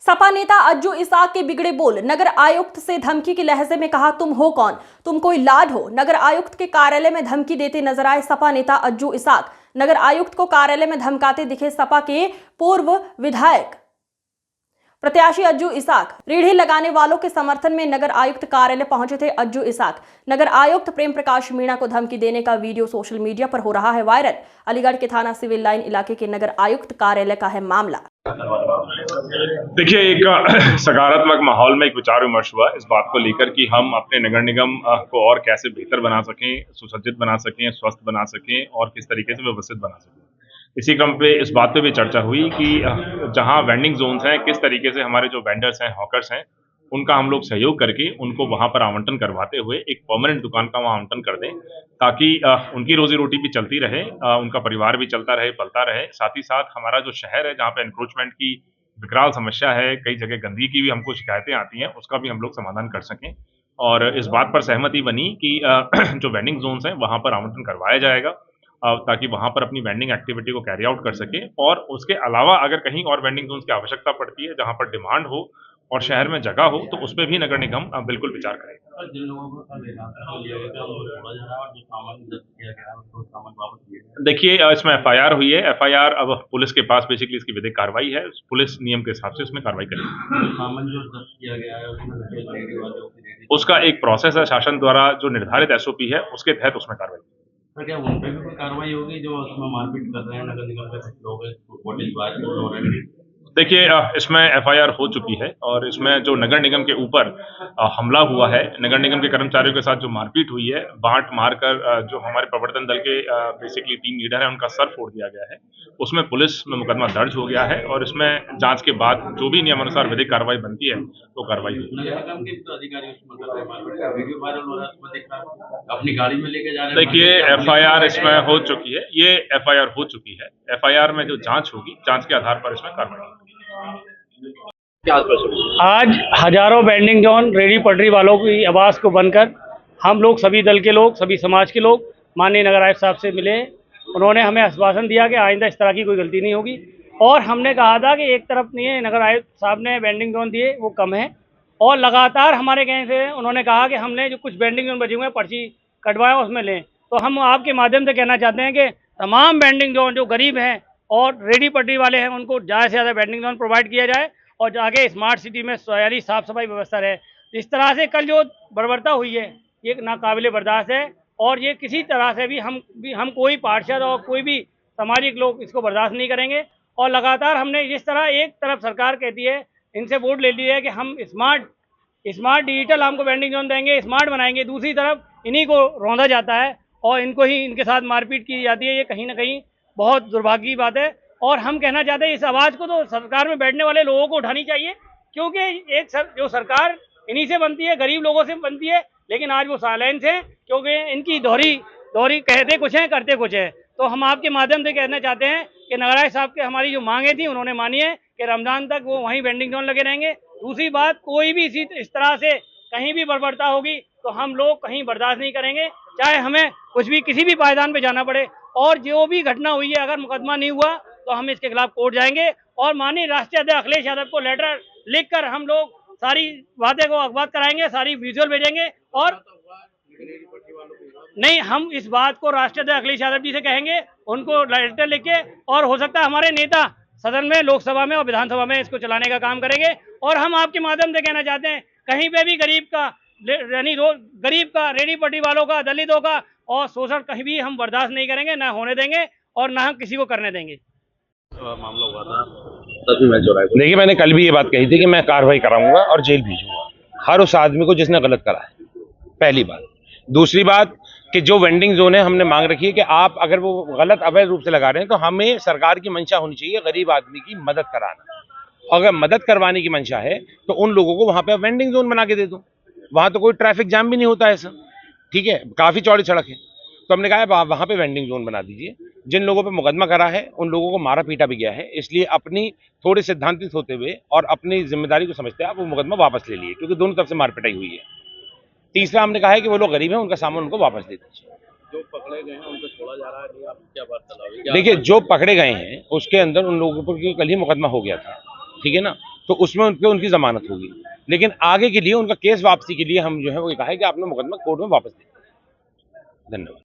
सपा नेता अज्जू इसाक के बिगड़े बोल। नगर आयुक्त से धमकी के लहजे में कहा, तुम हो कौन, तुम कोई लाड हो। नगर आयुक्त के कार्यालय में धमकी देते नजर आए सपा नेता अज्जू इसाक। नगर आयुक्त को कार्यालय में धमकाते दिखे सपा के पूर्व विधायक प्रत्याशी अज्जू इसाक। रीढ़ी लगाने वालों के समर्थन में नगर आयुक्त कार्यालय पहुंचे थे अज्जू इसाक। नगर आयुक्त प्रेम प्रकाश मीणा को धमकी देने का वीडियो सोशल मीडिया पर हो रहा है वायरल। अलीगढ़ के थाना सिविल लाइन इलाके के नगर आयुक्त कार्यालय का है मामला। देखिए, एक सकारात्मक माहौल में एक विचार विमर्श हुआ इस बात को लेकर कि हम अपने नगर निगम को और कैसे बेहतर बना सकें, सुसज्जित बना सकें, स्वस्थ बना सकें और किस तरीके से व्यवस्थित बना सकें। इसी क्रम पे इस बात पे भी चर्चा हुई कि जहां वेंडिंग जोन्स हैं, किस तरीके से हमारे जो वेंडर्स हैं, हॉकर्स हैं, उनका हम लोग सहयोग करके उनको वहां पर आवंटन करवाते हुए एक परमानेंट दुकान का वहां आवंटन कर दें, ताकि उनकी रोजी रोटी भी चलती रहे, उनका परिवार भी चलता रहे, पलता रहे। साथ ही साथ हमारा जो शहर है, जहाँ पे एनक्रोचमेंट की विकराल समस्या है, कई जगह गंदगी की भी हमको शिकायतें आती हैं, उसका भी हम लोग समाधान कर सकें। और इस बात पर सहमति बनी कि जो वेंडिंग जोन्स हैं वहाँ पर आवंटन करवाया जाएगा, ताकि वहाँ पर अपनी वेंडिंग एक्टिविटी को कैरी आउट कर सके। और उसके अलावा अगर कहीं और वेंडिंग जोन्स की आवश्यकता पड़ती है, जहाँ पर डिमांड हो और शहर में जगह हो, तो उस पर भी नगर निगम बिल्कुल विचार करेगा। जिन लोगों को छोड़ा जा रहा है और जो सामान जब्त किया गया है उसको सामान वापस दिया गया। देखिए, इसमें एफआईआर हुई है। एफआईआर अब पुलिस के पास बेसिकली इसकी विधिक कार्रवाई है। पुलिस नियम के हिसाब से उसमें कार्रवाई करेगी। सामान जो जब्त किया गया है उसका एक प्रोसेस है, शासन द्वारा जो निर्धारित एसओपी है उसके तहत उसमें कार्रवाई। सर, क्या उन पे भी कोई कार्रवाई होगी जो उसमें मारपीट कर रहे हैं नगर निगम के कुछ लोग, होटल बार हो रहे हैं? देखिए, इसमें एफआईआर हो चुकी है और इसमें जो नगर निगम के ऊपर हमला हुआ है, नगर निगम के कर्मचारियों के साथ जो मारपीट हुई है, बांट मारकर जो हमारे प्रवर्तन दल के बेसिकली टीम लीडर है उनका सर फोड़ दिया गया है, उसमें पुलिस में मुकदमा दर्ज हो गया है और इसमें जांच के बाद जो भी नियमानुसार विधिक कार्रवाई बनती है तो कार्रवाई होगी। नगर निगम के अधिकारी उसमें कर रहे हैं मारपीट का वीडियो वायरल हो रहा है, उसमें देखा अपनी गाड़ी में लेके जा रहे हैं। देखिए, एफआईआर इसमें हो चुकी है, ये एफआईआर हो चुकी है। एफआईआर में जो जांच होगी, जांच के आधार पर इसमें कार्रवाई होगी। आज हजारों वेंडिंग जोन रेहड़ी पटरी वालों की आवाज़ को बनकर हम लोग, सभी दल के लोग, सभी समाज के लोग माननीय नगर आयुक्त साहब से मिले। उन्होंने हमें आश्वासन दिया कि आइंदा इस तरह की कोई गलती नहीं होगी और हमने कहा था कि एक तरफ नहीं है, नगर आयुक्त साहब ने वेंडिंग जोन दिए वो कम है और लगातार हमारे कहने से उन्होंने कहा कि हमने जो कुछ वेंडिंग जोन बचे हुए हैं पर्ची कटवाएं उसमें लें। तो हम आपके माध्यम से कहना चाहते हैं कि तमाम वेंडिंग जोन जो गरीब हैं और रेहड़ी पटरी वाले हैं उनको ज़्यादा से ज़्यादा वेंडिंग जोन प्रोवाइड किया जाए और जाके स्मार्ट सिटी में सयारी साफ़ सफाई व्यवस्था रहे। इस तरह से कल जो बर्बरता हुई है ये नाकाबिले बर्दाश्त है और ये किसी तरह से भी हम कोई पार्षद और कोई भी सामाजिक लोग इसको बर्दाश्त नहीं करेंगे। और लगातार हमने जिस तरह एक तरफ सरकार कहती है, इनसे वोट ले लिया है कि हम स्मार्ट डिजिटल हमको वेंडिंग जोन देंगे, स्मार्ट बनाएंगे, दूसरी तरफ इन्हीं को रौंदा जाता है और इनको ही इनके साथ मारपीट की जाती है। ये कहीं ना कहीं बहुत दुर्भाग्य की बात है और हम कहना चाहते हैं इस आवाज़ को तो सरकार में बैठने वाले लोगों को उठानी चाहिए, क्योंकि जो सरकार इन्हीं से बनती है, गरीब लोगों से बनती है, लेकिन आज वो साइलेंस हैं क्योंकि इनकी दोहरी कहते कुछ हैं करते कुछ है। तो हम आपके माध्यम से कहना चाहते हैं कि नगर आयुक्त साहब के हमारी जो मांगे थी उन्होंने मानी है कि रमजान तक वो वहीं वेंडिंग जोन लगे रहेंगे। दूसरी बात, कोई भी इस तरह से कहीं भी बर्बरता होगी तो हम लोग कहीं बर्दाश्त नहीं करेंगे, चाहे हमें कुछ भी किसी भी पायदान पे जाना पड़े। और जो भी घटना हुई है, अगर मुकदमा नहीं हुआ तो हम इसके खिलाफ कोर्ट जाएंगे और माननीय राष्ट्रीय अध्यक्ष अखिलेश यादव को लेटर लिखकर हम लोग सारी बातें को अवगत कराएंगे, सारी विजुअल भेजेंगे। और नहीं, हम इस बात को राष्ट्रीय अध्यक्ष अखिलेश यादव जी से कहेंगे, उनको लेटर लिख के, और हो सकता है हमारे नेता सदन में, लोकसभा में और विधानसभा में इसको चलाने का काम करेंगे। और हम आपके माध्यम से कहना चाहते हैं, कहीं पे भी गरीब का रेहड़ी पटरी वालों का, दलितों का और शोषण कहीं भी हम बर्दाश्त नहीं करेंगे, ना होने देंगे और ना हम किसी को करने देंगे। मामला हुआ था तभी मैं जो देखिए, मैंने कल भी ये बात कही थी कि मैं कार्रवाई कराऊंगा और जेल भेजूंगा हर उस आदमी को जिसने गलत करा है, पहली बात। दूसरी बात कि जो वेंडिंग जोन है, हमने मांग रखी है कि आप अगर वो गलत अवैध रूप से लगा रहे हैं तो हमें सरकार की मंशा होनी चाहिए गरीब आदमी की मदद कराना। अगर मदद करवाने की मंशा है तो उन लोगों को वहां पे वेंडिंग जोन बना के दे दो, वहां तो कोई ट्रैफिक जाम भी नहीं होता है सर, ठीक है, काफी चौड़ी सड़क है। तो हमने कहा है वहां पे वेंडिंग जोन बना दीजिए। जिन लोगों पे मुकदमा करा है उन लोगों को मारा पीटा भी गया है, इसलिए अपनी थोड़े सिद्धांतित होते हुए और अपनी जिम्मेदारी को समझते हुए आप वो मुकदमा वापस ले लिए, क्योंकि दोनों तरफ से मार पिटाई हुई है। तीसरा, हमने कहा है कि वो लोग गरीब हैं, उनका सामान उनको वापस दे दीजिए। जो पकड़े गए हैं उनको छोड़ा जा रहा है, नहीं आप क्या बात? देखिए, जो पकड़े गए हैं उसके अंदर उन लोगों पर कल ही मुकदमा हो गया था, ठीक है ना। तो उसमें उन पे उनकी जमानत होगी, लेकिन आगे के लिए उनका केस वापसी के लिए हम जो है वो कहा है कि आपने मुकदमा कोर्ट में वापस दें। धन्यवाद।